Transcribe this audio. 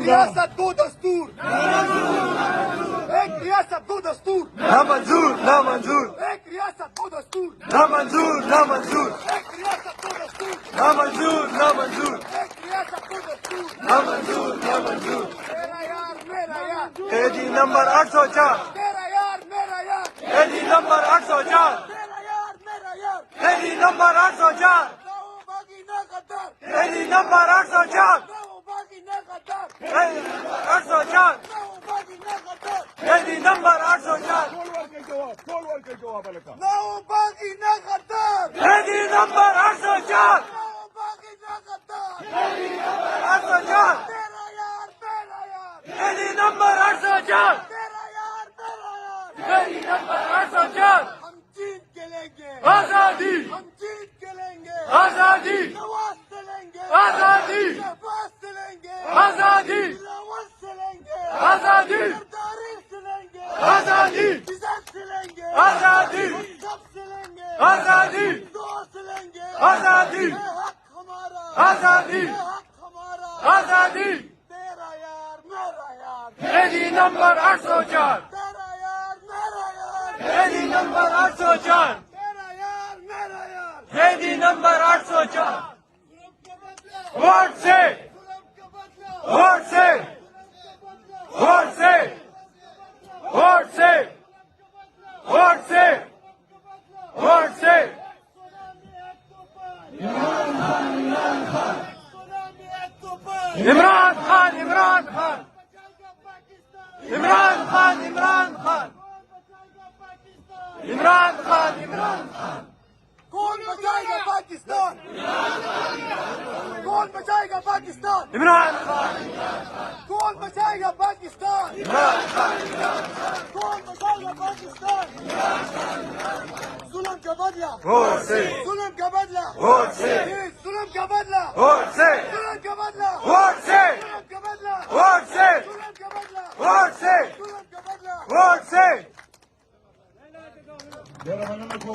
रियासत दो दस्तूर, एक रियासत दो दस्तूर, ना मंजूर ना मंजूर, एक रियासत दो दस्तूर, ना मंजूर ना मंजूर, एक रियासत दो दस्तूर, ना मंजूर ना मंजूर, एक रियासत दो दस्तूर। ना मंजूर ना मंजूर। मेरा यार मेरा यार, एडी नंबर 804, मेरा यार मेरा यार, एडी नंबर 804, मेरा यार मेरा यार। एडी नंबर 804, राहू बागी ना गद्दार, एडी नंबर 804, राहू बागी ना गद्दार, एडी नंबर 804, राहू बागी ना गद्दार। एडी नंबर 804, राहू बागी ना गद्दार, एडी नंबर 804, राहू बागी ना गद्दार। 804, मेरा यार मेरा यार, एडी नंबर 804, मेरा यार मेरा यार। एडी नंबर 804, हम जीत के लेंगे, आजादी हम जीत के लेंगे, आजादी नवाज से लेंगे, आजादी शहबाज से लेंगे, आजादी रावत से लेंगे, आजादी सरदारी से लेंगे, आजादी इज्जत से लेंगे, आजादी हम सब से लेंगे, आजादी दो से लेंगे, आजादी ये हक हमारा, आजादी ये हक हमारा। आजादी। तेरा यार मेरा यार, एडी नंबर 804, तेरा यार मेरा यार, एडी नंबर 804, तेरा यार मेरा यार। एडी नंबर 804। जुल्म का बदला, वोट से जुल्म का बदला, वोट से जुल्म का बदला, वोट से वोट से वोट से वोट से। इमरान खान इमरान खान इमरान खान इमरान खान इमरान खान इमरान खान। कौन बचाएगा पाकिस्तान, कौन बचाएगा पाकिस्तान, इमरान खान कौन बचाएगा पाकिस्तान, इमरान खान कौन बचाएगा पाकिस्तान। जुल्म का बदला, वोट से जुल्म का बदला, वोट से जुल्म का बदला, वोट से जुल्म का बदला, वोट से जुल्म का बदला, वोट से जुल्म का बदला, वोट से जुल्म का बदला। वोट से। Jara manana ko